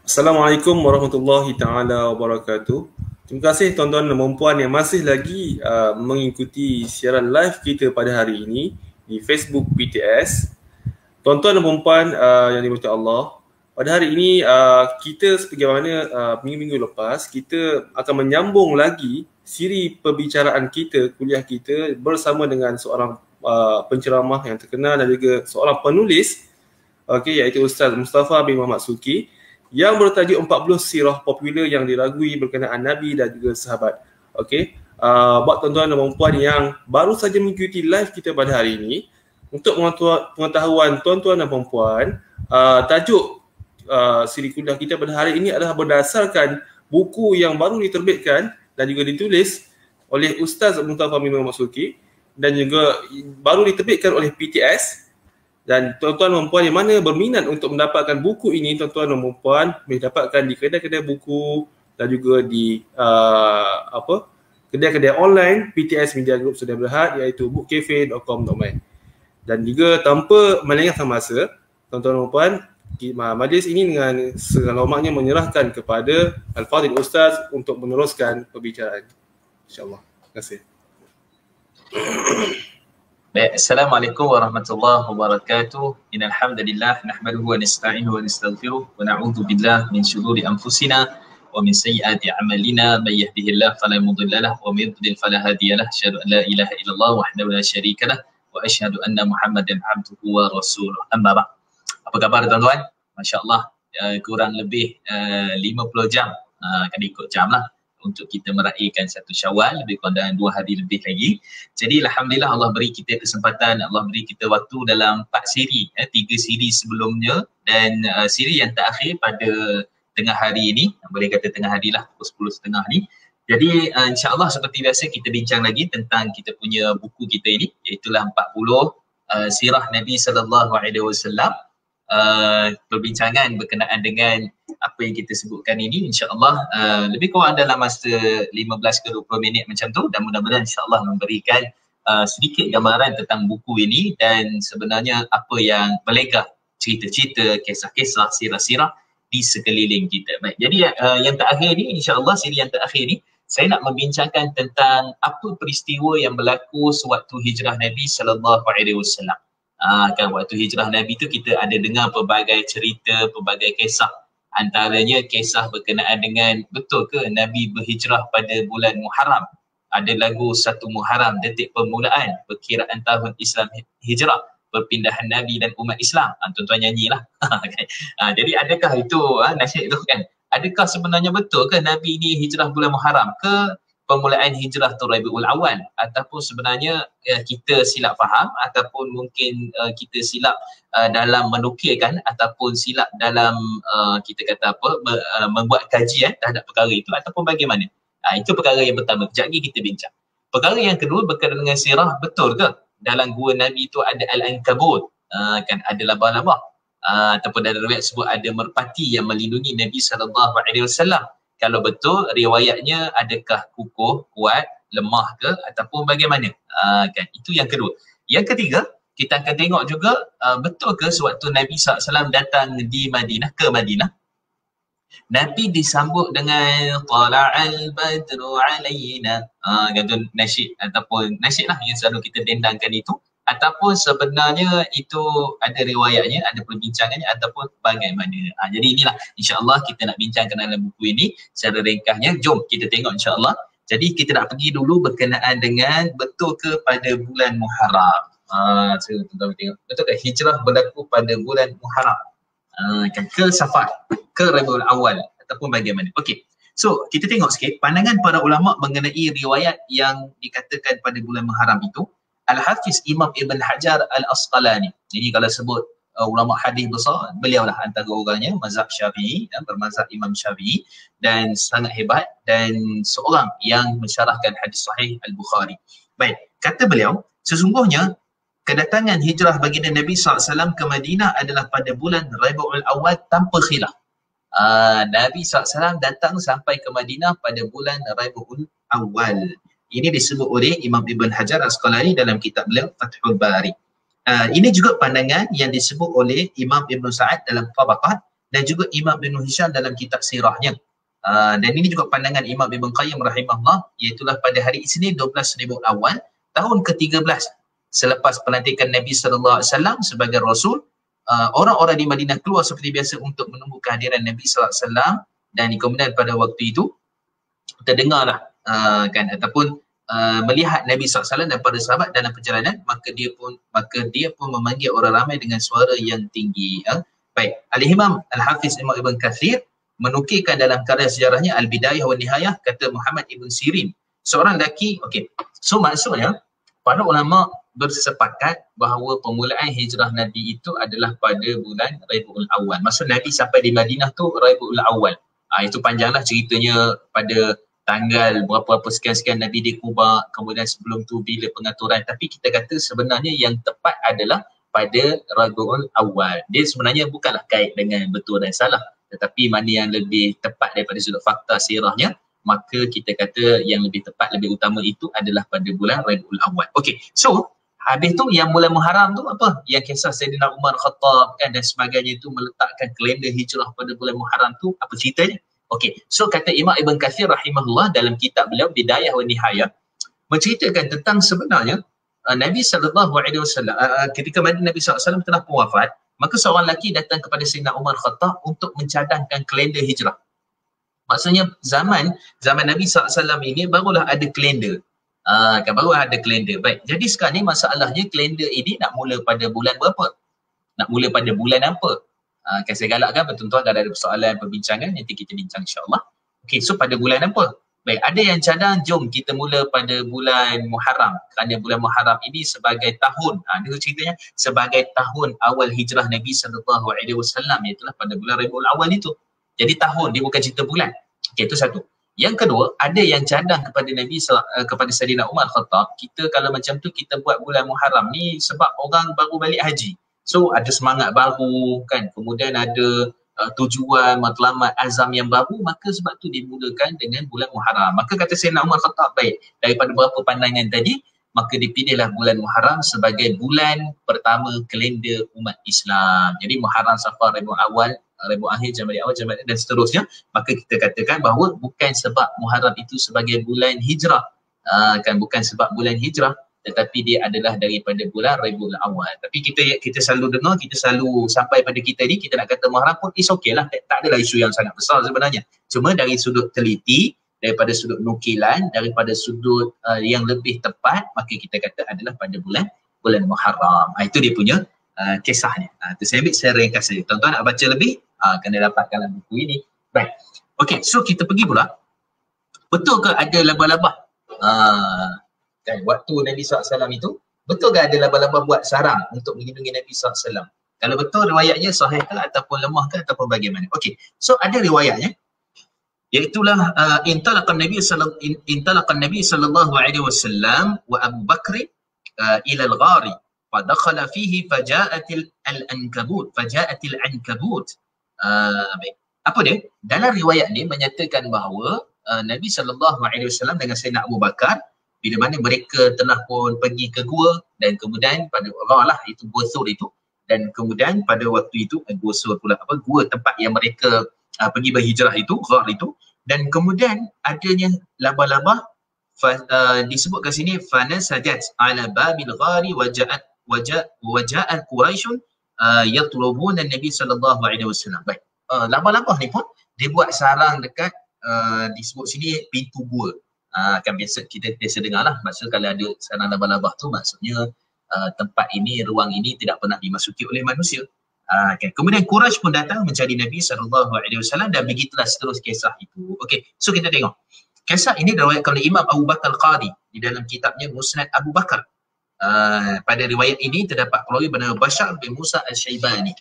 Assalamualaikum warahmatullahi taala wabarakatuh. Terima kasih tuan-tuan dan puan yang masih lagi mengikuti siaran live kita pada hari ini di Facebook PTS. Tuan-tuan dan puan yang dimuliakan Allah, pada hari ini kita sebagaimana minggu-minggu lepas, kita akan menyambung lagi siri perbicaraan kita, kuliah kita bersama dengan seorang penceramah yang terkenal dan juga seorang penulis, iaitu Ustaz Mustafa bin Muhammad Suki, yang bertajuk 40 sirah popular yang diragui berkenaan Nabi dan juga sahabat. Buat tuan-tuan dan puan yang baru saja mengikuti live kita pada hari ini, untuk pengetahuan tuan-tuan dan puan, tajuk siri kuliah kita pada hari ini adalah berdasarkan buku yang baru diterbitkan dan juga ditulis oleh Ustaz Mustafa bin Muhammad Suki dan juga baru diterbitkan oleh PTS. Dan tuan-tuan dan puan yang mana berminat untuk mendapatkan buku ini, tuan-tuan dan puan boleh dapatkan di kedai-kedai buku dan juga di kedai-kedai online PTS Media Group Sudia Berhad, iaitu bookcafe.com.my. Dan juga tanpa melengahkan masa, tuan-tuan dan puan, majlis ini dengan selamanya menyerahkan kepada Al-Fadhil Ustaz untuk meneruskan perbicaraan. InsyaAllah. Terima kasih. Assalamualaikum warahmatullahi wabarakatuh. Innal hamdalillah nahmaduhu wa nasta'inuhu wa nastaghfiruh wa na'udzu billahi min shururi anfusina wa min sayyiati a'malina may yahdihillahu fala mudilla lahu wa may yudlil fala hadiya lahu. Asyhadu an la ilaha illallah wahdahu la syarika lahu wa asyhadu anna Muhammadan 'abduhu wa rasuluh. Amma ba'd. Apa khabar tuan-tuan? Masya-Allah, kurang lebih 50 jam, kan ikut jam lah, untuk kita meraihkan satu Syawal, lebih kurang dalam 2 hari lebih lagi. Jadi alhamdulillah Allah beri kita kesempatan, Allah beri kita waktu dalam 4 siri, 3 siri sebelumnya dan siri yang terakhir pada tengah hari ini, boleh kata tengah hari lah, pukul 10.30 ni. Jadi insya-Allah seperti biasa kita bincang lagi tentang kita punya buku kita ini, iaitu 40 sirah Nabi sallallahu alaihi wasallam. Perbincangan berkenaan dengan apa yang kita sebutkan ini, insya-Allah lebih kurang dalam masa 15 ke 20 minit macam tu, dan mudah-mudahan insya-Allah memberikan sedikit gambaran tentang buku ini dan sebenarnya apa yang melegah cerita-cerita, kisah-kisah, sirah-sirah di sekeliling kita. Baik, jadi yang terakhir ni, insya-Allah siri yang terakhir ni saya nak membincangkan tentang apa peristiwa yang berlaku sewaktu hijrah Nabi sallallahu alaihi wasallam. Kan waktu hijrah Nabi tu kita ada dengar pelbagai cerita, pelbagai kisah. Antaranya kisah berkenaan dengan betul ke Nabi berhijrah pada bulan Muharram. Ada lagu 1 Muharram, detik permulaan perkiraan tahun Islam hijrah, perpindahan Nabi dan umat Islam. Tuan-tuan nyanyilah. Jadi adakah itu nasyid itu kan? Adakah sebenarnya betul ke Nabi ni hijrah bulan Muharram ke permulaan hijrah tu Rabiul Awal, ataupun sebenarnya kita silap faham, ataupun mungkin kita silap dalam menukilkan, ataupun silap dalam kita kata apa, membuat kajian terhadap perkara itu, ataupun bagaimana. Itu perkara yang pertama, kejap lagi kita bincang. Perkara yang kedua berkaitan dengan sirah, betul ke dalam gua Nabi itu ada Al-Ankabut, kan ada labah-labah, ataupun dalam riwayat sebut ada merpati yang melindungi Nabi SAW. Kalau betul riwayatnya, adakah kukuh, kuat, lemah ke, ataupun bagaimana? Kan itu yang kedua. Yang ketiga, kita akan tengok juga betul ke sewaktu Nabi SAW datang di Madinah, ke Madinah, Nabi disambut dengan tala'al badru alaina. Kata nasyid, ataupun nasyid lah yang selalu kita dendangkan itu, ataupun sebenarnya itu ada riwayatnya, ada perbincangannya, ataupun bagaimana. Jadi inilah insya-Allah kita nak bincangkan dalam buku ini secara ringkasnya. Jom kita tengok insya-Allah. Jadi kita nak pergi dulu berkenaan dengan betul ke pada bulan Muharram. Saya tengok betul ke hijrah berlaku pada bulan Muharram, kan ke Safar, ke Rabiul Awal, ataupun bagaimana. Okey. So kita tengok sikit pandangan para ulama mengenai riwayat yang dikatakan pada bulan Muharram itu. Al-Hafiz Imam Ibn Hajar Al-Asqalani. Jadi kalau sebut ulama hadis besar, beliau lah antara orangnya, mazhab Syafi'i, bermazhab Imam Syafi'i, dan sangat hebat dan seorang yang mensyarahkan hadis sahih Al-Bukhari. Baik, kata beliau, sesungguhnya kedatangan hijrah baginda Nabi SAW ke Madinah adalah pada bulan Rabiul Awal tanpa khilaf. Nabi SAW datang sampai ke Madinah pada bulan Rabiul Awal. Ini disebut oleh Imam Ibn Hajar Al-Asqalani dalam kitab beliau Fathul Bari. Ini juga pandangan yang disebut oleh Imam Ibn Sa'ad dalam Tabaqat dan juga Imam Ibn Hisham dalam kitab sirahnya. Dan ini juga pandangan Imam Ibn Qayyim rahimahullah, iaitulah pada hari Isnin 12 Rabiul Awal tahun ke-13 selepas pelantikan Nabi sallallahu alaihi wasallam sebagai rasul, orang-orang di Madinah keluar seperti biasa untuk menunggu kehadiran Nabi sallallahu alaihi wasallam, dan kemudian pada waktu itu terdengarlah kan ataupun melihat Nabi SAW dan para sahabat dalam perjalanan, maka dia pun memanggil orang ramai dengan suara yang tinggi. Baik, Al-Imam Al-Hafiz Imam Ibn Kathir menukilkan dalam karya sejarahnya Al-Bidayah wa Nihayah, kata Muhammad Ibn Sirin, seorang lelaki. Okey, so maksudnya para ulama bersepakat bahawa permulaan hijrah Nabi itu adalah pada bulan Rabiul Awal. Maksud Nabi sampai di Madinah tu Rabiul Awal. Itu panjanglah ceritanya, pada tanggal berapa-apa sekian-sekian Nabi di Kuba, kemudian sebelum tu bila pengaturan. Tapi kita kata sebenarnya yang tepat adalah pada Rabiul Awal. Dia sebenarnya bukanlah kait dengan betul dan salah, tetapi mana yang lebih tepat daripada sudut fakta sirahnya, maka kita kata yang lebih tepat, lebih utama itu adalah pada bulan Rabiul Awal. Okey, so habis tu yang bulan Muharram tu apa? Yang kisah Sayyidina Umar Khattab kan dan sebagainya itu meletakkan kalender hijrah pada bulan Muharram tu, apa ceritanya? Okey, so kata Imam Ibn Kathir rahimahullah dalam kitab beliau Bidayah wa Nihayah, menceritakan tentang sebenarnya Nabi SAW ketika Nabi SAW telah pun wafat, maka seorang lelaki datang kepada Sayyidina Umar Khattab untuk mencadangkan kalender hijrah. Maksudnya zaman Nabi SAW ini barulah ada kalender. Kan baru ada kalender. Baik, jadi sekarang ni masalahnya kalender ini nak mula pada bulan berapa? Nak mula pada bulan apa? Kan saya galakkan tuan-tuan kalau ada persoalan perbincangan nanti kita bincang insya-Allah. Okey, so pada bulan apa? Baik, ada yang cadang jom kita mula pada bulan Muharram. Kerana bulan Muharram ini sebagai tahun, dia ceritanya sebagai tahun awal hijrah Nabi sallallahu alaihi wasallam, iaitu pada bulan Rabiul Awal itu. Jadi tahun, dia bukan cerita bulan. Okey, itu satu. Yang kedua, ada yang cadang kepada Nabi kepada Sayyidina Umar Khattab, kita kalau macam tu kita buat bulan Muharram ni sebab orang baru balik haji. So ada semangat baru kan, kemudian ada tujuan, matlamat, azam yang baru, maka sebab tu dimulakan dengan bulan Muharram. Maka kata Sayyidina Umar Khattab, baik, daripada beberapa pandangan tadi, maka dipilihlah bulan Muharram sebagai bulan pertama kalender umat Islam. Jadi Muharram, Safar, Rabiul Awal, Rabiul Akhir, Jamadil Awal, Jamadil dan seterusnya, maka kita katakan bahawa bukan sebab Muharram itu sebagai bulan hijrah, kan bukan sebab bulan hijrah, tetapi dia adalah daripada bulan Rabiul Awal. Tapi kita selalu dengar, kita selalu sampai pada kita ni, kita nak kata Muharram pun is okay lah, tak adalah isu yang sangat besar sebenarnya. Cuma dari sudut teliti, daripada sudut nukilan, daripada sudut yang lebih tepat, maka kita kata adalah pada bulan Muharram. Itu dia punya kisahnya. Itu saya ambil secara ringkas saja. Tuan-tuan nak baca lebih, kena dapatkan dalam buku ini. Baik. Okey, so kita pergi pula. Betul ke ada labah-labah? Kan, waktu Nabi SAW itu, betul ke ada labah-labah buat sarang untuk melindungi Nabi SAW? Kalau betul, riwayatnya sahih ke ataupun lemah ke ataupun bagaimana? Okey, so ada riwayatnya, iaitulah intalaqan Nabi sallallahu alaihi wasallam wa Abu Bakr ila al-ghari fa dakhala fihi faja'atil al-ankabut. Baik. Apa dia? Dalam riwayat ni menyatakan bahawa Nabi sallallahu alaihi wasallam dengan Sayyidina Abu Bakar, bila mana mereka telah pun pergi ke gua, dan kemudian pada lah itu gua Sur itu, dan kemudian pada waktu itu gua Sur pula gua tempat yang mereka pergi berhijrah itu, ghar itu, dan kemudian adanya labah-labah disebut kat sini fanasajat ala babil ghari waja'al quraisyun yatlubuna Nabi sallallahu alaihi wasallam. Baik, labah-labah ni pun dia buat sarang dekat disebut sini pintu gua. Kan biasa kita biasa dengar lah, maksud kalau ada sarang labah-labah tu maksudnya tempat ini, ruang ini tidak pernah dimasuki oleh manusia. Okay. Kemudian Quraisy pun datang mencari Nabi SAW dan begitulah seterus kisah itu. Okey, so kita tengok. Kisah ini diriwayatkan oleh Imam Abu Bakar Al-Qadi di dalam kitabnya Musnad Abu Bakar. Pada riwayat ini terdapat perawi bernama Bashar bin Musa Al-Syaibani.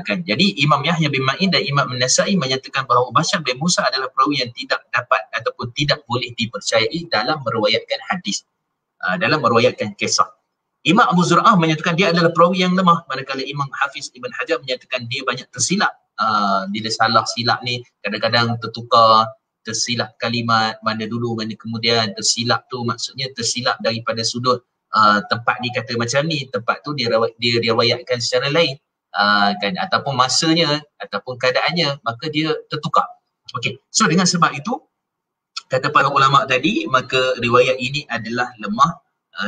Kan. Jadi Imam Yahya bin Ma'in dan Imam An-Nasa'i menyatakan bahawa Bashar bin Musa adalah perawi yang tidak dapat ataupun tidak boleh dipercayai dalam meriwayatkan hadis, dalam meriwayatkan kisah. Imam Abu Zur'ah menyatakan dia adalah perawi yang lemah, manakala Imam Hafiz Ibn Hajar menyatakan dia banyak tersilap. Dia salah silap ni, kadang-kadang tersilap kalimat, mana dulu mana kemudian, tersilap tu maksudnya tersilap daripada sudut tempat ni kata macam ni, tempat tu dia riwayatkan secara lain. kan, ataupun masanya ataupun keadaannya, maka dia tertukar. Okey, so dengan sebab itu kata para ulama tadi, maka riwayat ini adalah lemah.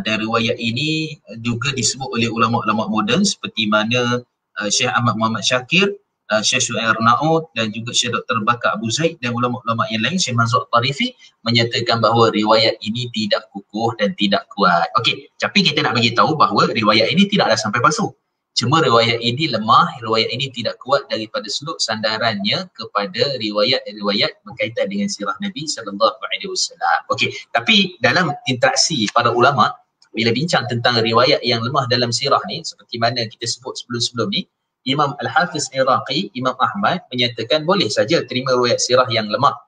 Dan riwayat ini juga disebut oleh ulama-ulama moden seperti mana Syekh Ahmad Muhammad Syakir, Syekh Syuair Naud dan juga Syekh Dr. Bakar Abu Zaid dan ulama-ulama yang lain, Syekh Mansur Tarifi, menyatakan bahawa riwayat ini tidak kukuh dan tidak kuat. Okey, tapi kita nak bagi tahu bahawa riwayat ini tidaklah sampai palsu. Cuma riwayat ini lemah, riwayat ini tidak kuat daripada sudut sandarannya kepada riwayat-riwayat berkaitan dengan sirah Nabi SAW. Okey, tapi dalam interaksi para ulama, bila bincang tentang riwayat yang lemah dalam sirah ni, seperti mana kita sebut sebelum-sebelum ni, Imam Al-Hafiz Iraqi, Imam Ahmad menyatakan boleh saja terima riwayat sirah yang lemah.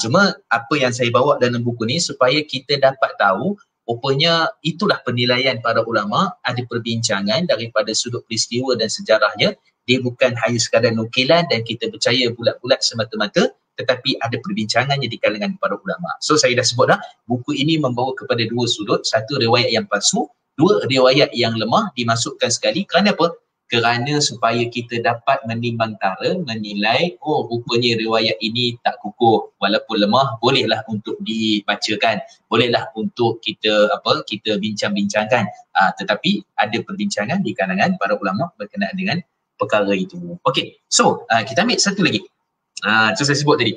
Cuma apa yang saya bawa dalam buku ni supaya kita dapat tahu, rupanya itulah penilaian para ulama, ada perbincangan daripada sudut peristiwa dan sejarahnya. Dia bukan hanya sekadar nukilan dan kita percaya bulat-bulat semata-mata, tetapi ada perbincangannya di kalangan para ulama. So saya dah sebut dah, buku ini membawa kepada dua sudut, satu riwayat yang palsu, dua riwayat yang lemah dimasukkan sekali. Kerana apa? Kerana supaya kita dapat menimbangtara, menilai, oh rupanya riwayat ini tak kukuh, walaupun lemah, bolehlah untuk dibacakan, bolehlah untuk kita bincang-bincangkan. Tetapi ada perbincangan di kalangan para ulama berkenaan dengan perkara itu. Okey, so kita ambil satu lagi. Itu saya sebut tadi.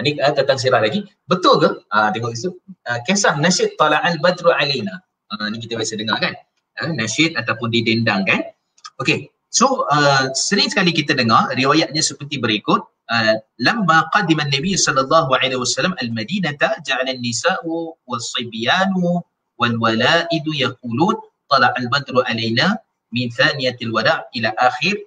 Ini tentang sirah lagi. Betul ke? Tengok situ. Kisah nasyid Tala'al Badru Alaina. Ini kita biasa dengar kan? Nasyid ataupun didendang kan. Okey, so sering sekali kita dengar riwayatnya seperti berikut. Lamma qadima an-nabiy sallallahu alaihi wasallam al-Madinata ja'ala an-nisa'u was-sibyanu wal-wala'idu yaqulun tala'a al-badru alaina min thaniyatil wada' ila akhir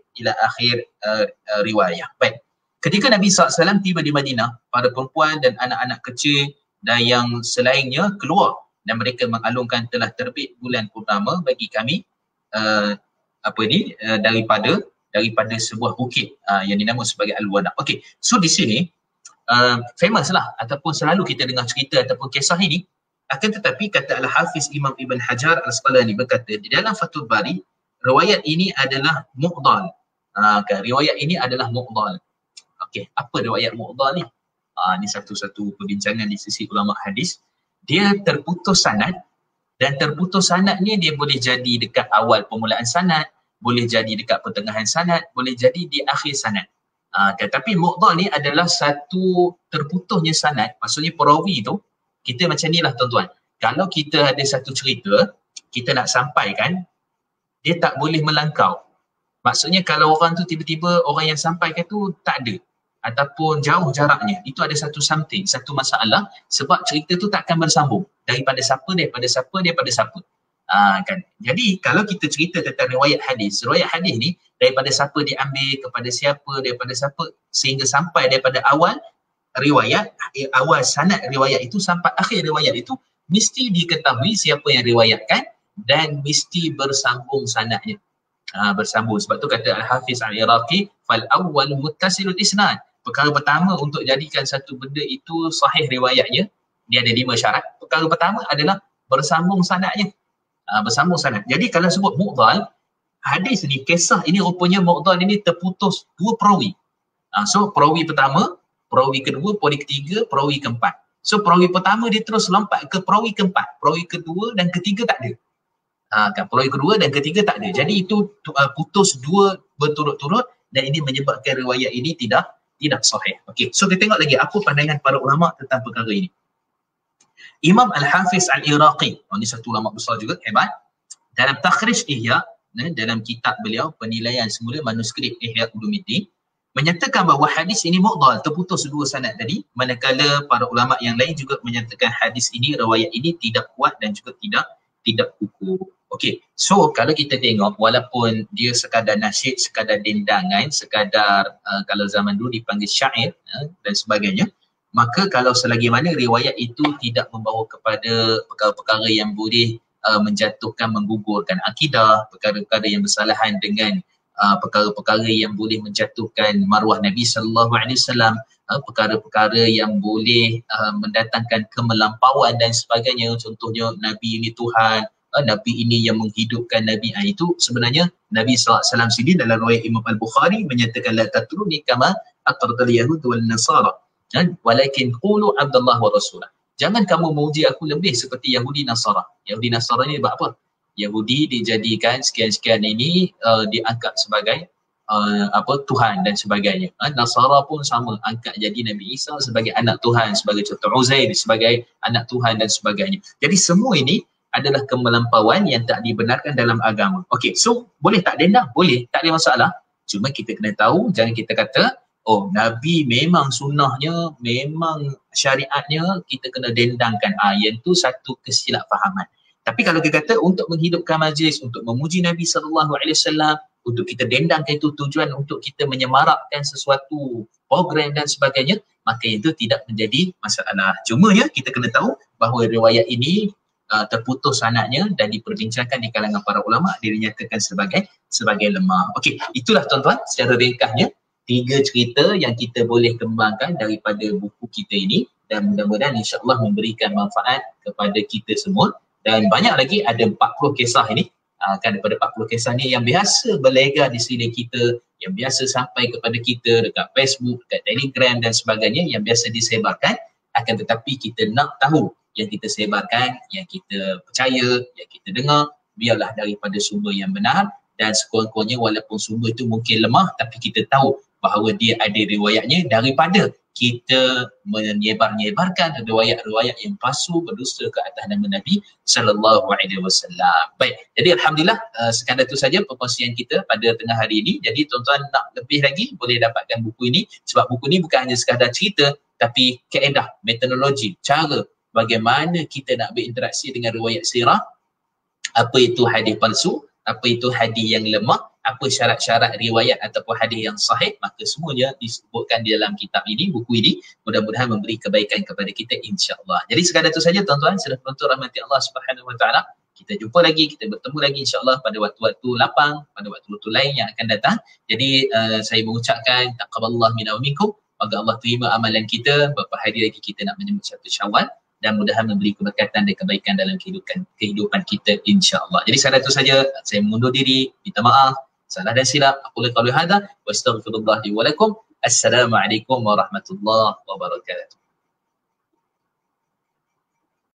riwayah. Baik. Ketika Nabi SAW tiba di Madinah, para perempuan dan anak-anak kecil dan yang selainnya keluar dan mereka mengalungkan telah terbit bulan purnama bagi kami daripada sebuah bukit yang dinamakan sebagai Al-Wada. Okey, so di sini famous lah ataupun selalu kita dengar cerita ataupun kisah ini. Akan tetapi kata Al-Hafiz Imam Ibn Hajar Al-Asqalani berkata di dalam Fathul Bari, riwayat ini adalah mu'dal. Riwayat ini adalah mu'dal. Okey, apa riwayat mu'dal ni? Ini satu-satu perbincangan di sisi ulama hadis. Dia terputus sanad, dan terputus sanadnya dia boleh jadi dekat awal permulaan sanad, boleh jadi dekat pertengahan sanad, boleh jadi di akhir sanad. Tetapi mu'dal ni adalah satu terputusnya sanad. Maksudnya perawi tu, kita macam ni lah tuan-tuan. Kalau kita ada satu cerita, kita nak sampaikan, dia tak boleh melangkau. Maksudnya kalau orang tu tiba-tiba orang yang sampaikan tu tak ada, ataupun jauh jaraknya, itu ada satu masalah, sebab cerita tu tak akan bersambung daripada siapa kan. Jadi kalau kita cerita tentang riwayat hadis ni daripada siapa diambil kepada siapa sehingga sampai daripada awal riwayat, awal sanad riwayat itu sampai akhir riwayat itu, mesti diketahui siapa yang riwayatkan dan mesti bersambung sanadnya. Bersambung. Sebab tu kata Al-Hafiz Al-Iraqi, fal awwal muttasilul isnad. Perkara pertama untuk jadikan satu benda itu sahih riwayatnya, dia ada 5 syarat. Perkara pertama adalah bersambung sanadnya. Bersambung sanad. Jadi kalau sebut mu'dal, hadis ni, kisah ini rupanya mu'dal ini terputus 2 perawi. So perawi pertama, perawi kedua, perawi ketiga, perawi keempat. So perawi pertama dia terus lompat ke perawi keempat, perawi kedua dan ketiga tak ada. Perawi kedua dan ketiga tak ada. Jadi itu putus 2 berturut-turut dan ini menyebabkan riwayat ini tidak sahih. Okey, so kita tengok lagi apa pandangan para ulama tentang perkara ini. Imam Al-Hafiz Al-Iraqi, ini satu ulama besar juga, hebat. Dalam Takhrij Ihya, dalam kitab beliau penilaian semula manuskrip Ihya Ulumuddin, menyatakan bahawa hadis ini mu'dal, terputus 2 sanad tadi, manakala para ulama yang lain juga menyatakan hadis ini, riwayat ini tidak kuat dan juga tidak kukuh. Okey, so kalau kita tengok, walaupun dia sekadar nasyid, sekadar dendangan, sekadar kalau zaman dulu dipanggil syair dan sebagainya, maka kalau selagi mana riwayat itu tidak membawa kepada perkara-perkara yang boleh menjatuhkan, menggugurkan akidah, perkara-perkara yang bersalahan dengan perkara-perkara yang boleh menjatuhkan maruah Nabi SAW, perkara-perkara yang boleh mendatangkan kemelampauan dan sebagainya, contohnya Nabi ini Tuhan, Nabi ini yang menghidupkan Nabi. Itu sebenarnya Nabi SAW sendiri dalam riwayat Imam Al-Bukhari menyatakan la tatruni kama atratal yahud wal nasara, walakin qulu Abdullah wa Rasulah. Jangan kamu memuji aku lebih seperti Yahudi Nasara. Yahudi Nasara ni buat apa? Yahudi dijadikan sekian-sekian ini diangkat sebagai Tuhan dan sebagainya. Nasara pun sama, angkat jadi Nabi Isa sebagai anak Tuhan, sebagai contoh Uzair sebagai anak Tuhan dan sebagainya. Jadi semua ini adalah kemelampauan yang tak dibenarkan dalam agama. Okey, so boleh tak dendam? Boleh, tak ada masalah. Cuma kita kena tahu, jangan kita kata oh Nabi memang sunnahnya, memang syariatnya kita kena dendangkan. Yang tu satu kesilapfahaman. Tapi kalau kita kata untuk menghidupkan majlis, untuk memuji Nabi SAW, untuk kita dendangkan itu tujuan untuk kita menyemarakkan sesuatu program dan sebagainya, maka itu tidak menjadi masalah. Cuma ya kita kena tahu bahawa riwayat ini terputus sanadnya dan diperbincangkan di kalangan para ulama, dinyatakan sebagai lemah. Okey, itulah tuan-tuan secara ringkasnya 3 cerita yang kita boleh kembangkan daripada buku kita ini, dan mudah-mudahan insya-Allah memberikan manfaat kepada kita semua. Dan banyak lagi, ada 40 kisah ini. Kan daripada 40 kisah ni yang biasa berlega di sini kita, yang biasa sampai kepada kita dekat Facebook, dekat Telegram dan sebagainya, yang biasa disebarkan. Akan tetapi kita nak tahu yang kita sebarkan, yang kita percaya, yang kita dengar, biarlah daripada sumber yang benar. Dan sekurang-kurangnya walaupun sumber itu mungkin lemah, tapi kita tahu bahawa dia ada riwayatnya, daripada kita menyebar-nyebarkan riwayat-riwayat yang palsu berdusta ke atas nama Nabi SAW. Baik, jadi alhamdulillah sekadar itu saja perkongsian kita pada tengah hari ini. Jadi tuan-tuan nak lebih lagi boleh dapatkan buku ini, sebab buku ini bukan hanya sekadar cerita, tapi kaedah, metodologi, cara bagaimana kita nak berinteraksi dengan riwayat sirah, apa itu hadis palsu, apa itu hadis yang lemah, apa syarat-syarat riwayat ataupun hadis yang sahih, maka semuanya disebutkan di dalam kitab ini, buku ini. Mudah-mudahan memberi kebaikan kepada kita insya-Allah. Jadi sekadar itu saja tuan-tuan, sudah penonton rahmati Allah Subhanahu Wa Taala. Kita jumpa lagi, kita bertemu lagi insya-Allah pada waktu-waktu lapang, pada waktu-waktu lain yang akan datang. Jadi saya mengucapkan taqabbalallahu minna wa minkum. Moga Allah terima amalan kita. Beberapa hari lagi kita nak menyambut 1 Syawal, dan mudah-mudahan memberi keberkatan dan kebaikan dalam kehidupan kita insya-Allah. Jadi sekadar itu saja, saya mengundur diri, minta maaf salah dan silap. Aku qauli hadza wa astaghfirullah li wa lakum. Assalamualaikum warahmatullahi wabarakatuh.